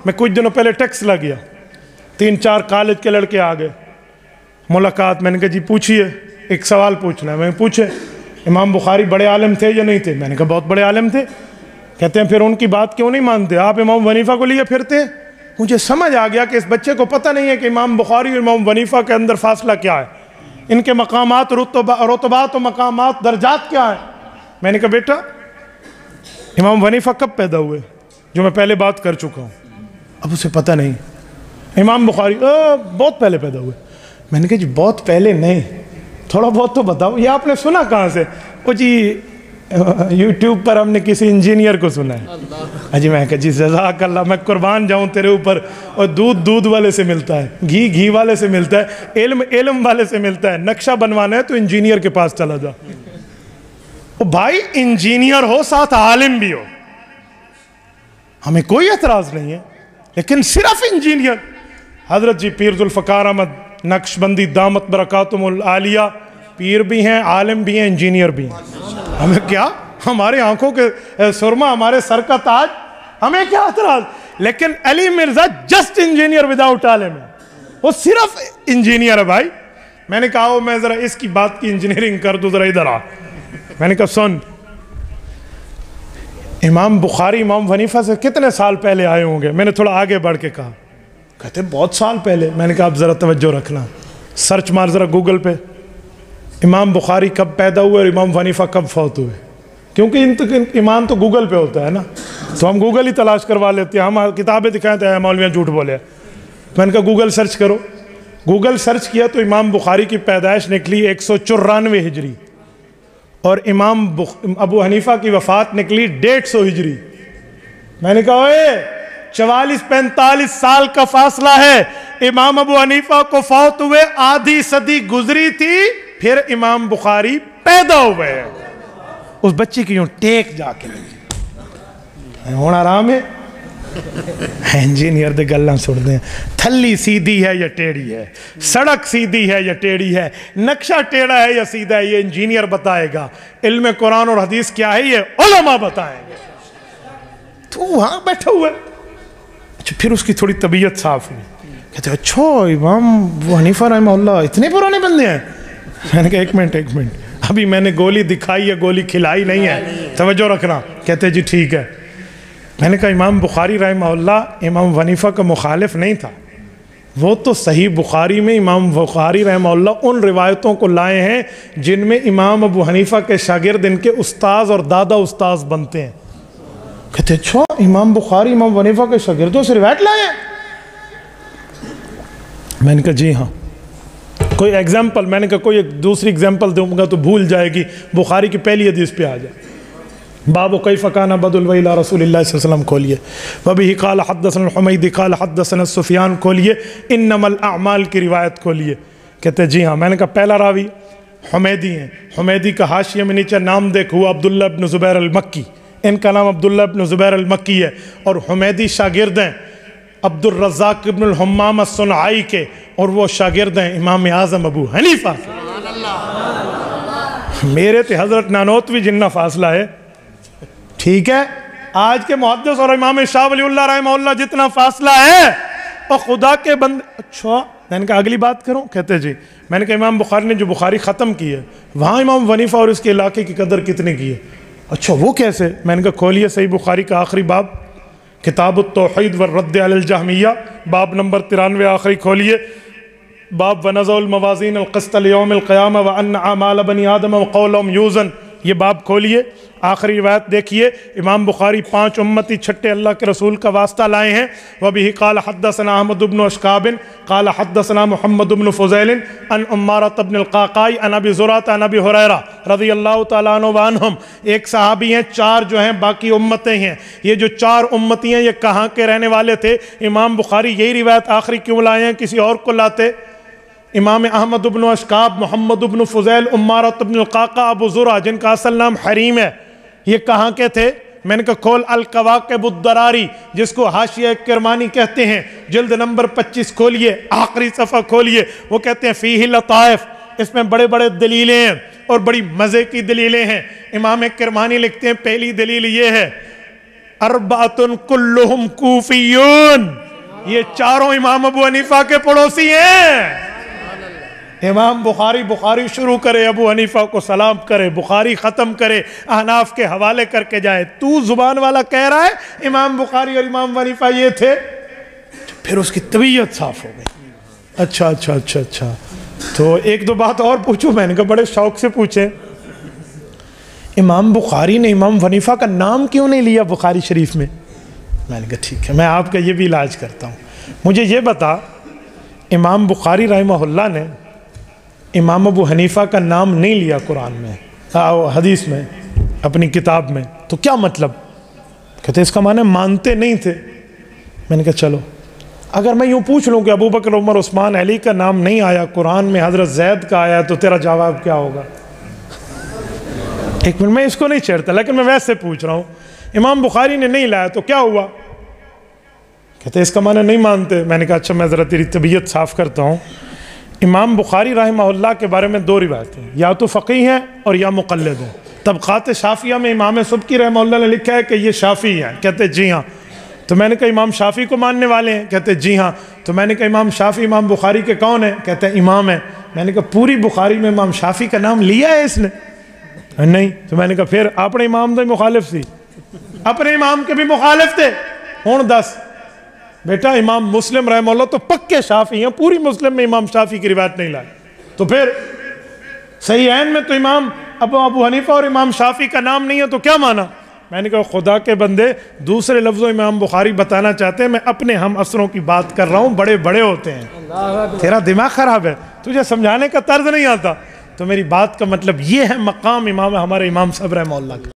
میں کچھ دنوں پہلے ٹیکس لگ گیا, 3-4 کالج کے لڑکے آ گئے, ملاقات, میں نے کہا جی پوچھئے, ایک سوال پوچھنا ہے. میں پوچھے امام بخاری بڑے عالم تھے یا نہیں تھے؟ میں نے کہا بہت بڑے عالم تھے. کہتے ہیں پھر ان کی بات کیوں نہیں مانتے آپ؟ امام حنیفہ کو لیے پھرتے ہیں. مجھے سمجھ آ گیا کہ اس بچے کو پتہ نہیں ہے کہ امام بخاری اور امام حنیفہ کے اندر فاصلہ کیا ہے, ان کے مقامات, رتبات و مقامات, درجات کیا ہیں. میں نے کہا بیٹا امام حنیفہ کب پیدا ہوئے؟ جو میں پہلے بات کر چکا ہوں. اب اسے پتہ نہیں. امام بخاری بہت پہلے پیدا ہوئے. میں نے کہا جی بہت پہلے نہیں, تھوڑا بہت تو بتاؤ. یہ آپ نے سنا کہاں سے؟ وہ جی یوٹیوب پر ہم نے کسی انجینئر کو سنا ہے. جی میں کہا جی جزاک اللہ, میں قربان جاؤں تیرے اوپر. اور دودھ والے سے ملتا ہے, گھی والے سے ملتا ہے, علم والے سے ملتا ہے. نقشہ بنوانا ہے تو انجینئر کے پاس چلا جا. بھائی انجینئر ہو ساتھ عالم بھی ہو, ہمیں کوئی اعتراض نہیں ہے, لیکن صرف انجینئر. حضرت جی پیر ذوالفقار احمد نقشبندی دامت برکاتہم العالیہ پیر بھی ہیں, عالم بھی ہیں, انجینئر بھی ہیں. ہمیں کیا, ہمارے آنکھوں کے سرما, ہمارے سر کا تاج, ہمیں کیا اعتراض. لیکن علی مرزا جسٹ انجینئر وداؤٹ عالم ہے, وہ صرف انجینئر ہے بھائی. میں نے کہا میں ذرا اس کی بات کی انجینئرنگ کر دوں, ذرا ادھر آ. میں نے کہا سن, امام بخاری امام حنیفہ سے کتنے سال پہلے آئے ہوں گے؟ میں نے تھوڑا آگے بڑھ کے کہا. کہتے بہت سال پہلے. میں نے کہا اب ذرا توجہ رکھنا, سرچ مار ذرا گوگل پہ, امام بخاری کب پیدا ہوئے اور امام حنیفہ کب فوت ہوئے. کیونکہ ایمان تو گوگل پہ ہوتا ہے نا, تو ہم گوگل ہی تلاش کروا لیتے ہیں. ہم کتابیں دکھائیں تو مولویاں جھوٹ بولے. میں نے کہا گوگل سرچ کرو. گوگل سرچ کیا تو امام بخاری کی پیدائش نکلی 194 ہجری, اور امام ابو حنیفہ کی وفات نکلی 150 ہجری. میں نے کہا 44-45 سال کا فاصلہ ہے. امام ابو حنیفہ کو فوت ہوئے آدھی صدی گزری تھی, پھر امام بخاری پیدا ہوئے. اس بچے کی یوں ٹیک جا کے لگی ہونا آرام ہے. انجینئر دے گلاں سن دیں, تھلی سیدھی ہے یا ٹیڑھی ہے, سڑک سیدھی ہے یا ٹیڑھی ہے, نقشہ ٹیڑھا ہے یا سیدھا ہے, یہ انجینئر بتائے گا. علم قرآن اور حدیث کیا ہے یہ علماء بتائیں گے. تو وہاں بیٹھا ہوا ہے. اچھا پھر اس کی تھوڑی طبیعت صاف ہوئی. کہتے ہیں اچھا امام حنیفہ رحمہ اللہ اتنے پرانے بندے ہیں. میں نے کہا ایک منٹ, ابھی میں نے گولی دکھائی ہے, گولی کھلائی نہیں ہے, توجہ رکھنا. کہتے جی ٹھیک ہے. میں نے کہا امام بخاری رحمہ اللہ امام حنیفہ کا مخالف نہیں تھا, وہ تو صحیح بخاری میں امام بخاری رحمہ اللہ ان روایتوں کو لائے ہیں جن میں امام ابو حنیفہ کے شاگرد ان کے استاذ اور دادا استاذ بنتے ہیں. کہتے اچھا امام بخاری امام حنیفہ کے شاگردوں سے روایت لائے ہیں؟ میں نے کہا جی ہاں. کوئی ایگزامپل؟ میں نے کہا کوئی ایک دوسری ایگزامپل دوں گا تو بھول جائے گی. بخاری کی پہلی حدیث پہ آ جائے. باب کیف کان بدء الوحی الی رسول اللہ صلی اللہ علیہ وسلم کھولیے. وبہ قال حدثنا الحمیدی قال حدثنا سفیان کھولیے. انما الاعمال کی روایت کھولیے. کہتے جی ہاں. میں نے کہا پہلا راوی حمیدی ہیں. حمیدی کا حاشیے میں نیچے نام دیکھ ہوا عبداللہ ابن زبیر المکی. ان کا نام عبداللہ ابن زبیر المکی ہے, اور حمیدی شاگرد ہیں عبد الرزاق ابن الحمام الصنعائی کے, اور وہ شاگرد ہیں امام اعظم ابو حنیفہ. میرے تے حضرت نانوتوی جنہ فاصلہ ہے, ٹھیک ہے. آج کے محدث اور امام شاہ ولی اللہ رحمہ اللہ جتنا فاصلہ ہے, اور خدا کے بندے. اچھا میں نے کہا اگلی بات کروں؟ کہتے جی. میں نے کہا امام بخاری نے جو بخاری ختم کی ہے وہاں امام حنیفہ اور اس کے علاقے کی قدر کتنے کی ہے؟ اچھا وہ کیسے؟ میں نے کہا کھولیے صحیح بخاری کا آخری باب, کتاب التوحید والرد علی الجہمیہ, باب نمبر 93 آخری کھولیے. باب ونضع الموازین القسط لیوم القیامہ وان اعمال بنی آدم وقولهم یوزن. یہ باب کھولیے, آخری روایت دیکھیے. امام بخاری 5 امتی چھٹے اللہ کے رسول کا واسطہ لائے ہیں. وبہ قال حدثنا احمد بن اشکاب قال حدثنا محمد بن فضیل عن عمارۃ بن القعقاع عن ابی زرعۃ عن ابی ہریرہ رضی اللہ تعالیٰ عنہ وعنہم. ایک صحابی ہیں, 4 جو ہیں باقی امتیں ہیں. یہ جو 4 امتی ہیں یہ کہاں کے رہنے والے تھے؟ امام بخاری یہی روایت آخری کیوں لائے ہیں, کسی اور کو لاتے؟ امام احمد بن اشکاب, محمد بن فضیل, عمارۃ بن القعقاع, ابو زرع جن کا اصل نام حریم ہے, یہ کہاں کے تھے؟ میں نے کہا کھول القواقب الدراری جس کو حاشیہ کرمانی کہتے ہیں, جلد نمبر 25 کھولیے, آخری صفحہ کھولیے. وہ کہتے ہیں فیہ لطائف, اس میں بڑے بڑے دلیلیں ہیں اور بڑی مزے کی دلیلیں ہیں. امام کرمانی لکھتے ہیں پہلی دلیل یہ ہے اربعۃ کلہم کوفیون، یہ چاروں امام ابو حنیفہ کے پڑوسی ہیں۔ امام بخاری شروع کرے، ابو حنیفہ کو سلام کرے، بخاری ختم کرے، احناف کے حوالے کر کے جائے، تو زبان والا کہہ رہا ہے امام بخاری اور امام حنیفہ یہ تھے۔ پھر اس کی طبیعت صاف ہو گئی، اچھا تو ایک دو بات اور پوچھوں، میں نے کہا بڑے شوق سے پوچھیں، امام بخاری نے امام حنیفہ کا نام کیوں نہیں لیا بخاری شریف میں؟ میں نے کہا ٹھیک ہے، میں آپ کا یہ بھی علاج کرتا ہوں، مجھے یہ بتا، امام بخاری رحمہ اللہ نے امام ابو حنیفہ کا نام نہیں لیا قرآن میں، حدیث میں، اپنی کتاب میں، تو کیا مطلب؟ کہتے اس کا معنی مانتے نہیں تھے۔ میں نے کہا چلو، اگر میں یوں پوچھ لوں کہ ابو بکر عمر عثمان علی کا نام نہیں آیا قرآن میں، حضرت زید کا آیا، تو تیرا جواب کیا ہوگا؟ ایک منٹ، میں اس کو نہیں چھیڑتا، لیکن میں ویسے پوچھ رہا ہوں، امام بخاری نے نہیں لایا تو کیا ہوا؟ کہتے اس کا معنی نہیں مانتے۔ میں نے کہا اچھا، میں ذرا تیری طبیعت صاف کرتا ہوں۔ امام بخاری رحمہ اللہ کے بارے میں دو روایتیں، یا تو فقیہ ہیں اور یا مقلد ہیں۔ طبقات شافعیہ میں امام سبکی رحمہ اللہ نے لکھا ہے کہ یہ شافعی ہیں، کہتے جی ہاں۔ تو میں نے کہا امام شافعی کو ماننے والے ہیں؟ کہتے جی ہاں۔ تو میں نے کہا امام شافعی امام بخاری کے کون ہیں؟ کہتے ہیں امام ہیں۔ میں نے کہا پوری بخاری میں امام شافعی کا نام لیا ہے اس نے؟ نہیں۔ تو میں نے کہا پھر اپنے امام دے مخالف سی، اپنے امام کے بھی مخالف تھے۔ ہوں دس بیٹا، امام مسلم رحمہ اللہ تو پکے شافعی ہیں، پوری مسلم میں امام شافعی کی روایت نہیں لائے، تو پھر صحیحین میں تو امام ابو حنیفہ اور امام شافعی کا نام نہیں ہے، تو کیا مانا؟ میں نے کہا خدا کے بندے، دوسرے لفظوں امام بخاری بتانا چاہتے ہیں، میں اپنے ہم عصروں کی بات کر رہا ہوں، بڑے بڑے ہوتے ہیں، تیرا دماغ خراب ہے، تجھے سمجھانے کا طرز نہیں آتا۔ تو میری بات کا مطلب یہ ہے، مقام ہمارے امام صاحب رحمہ اللہ کا۔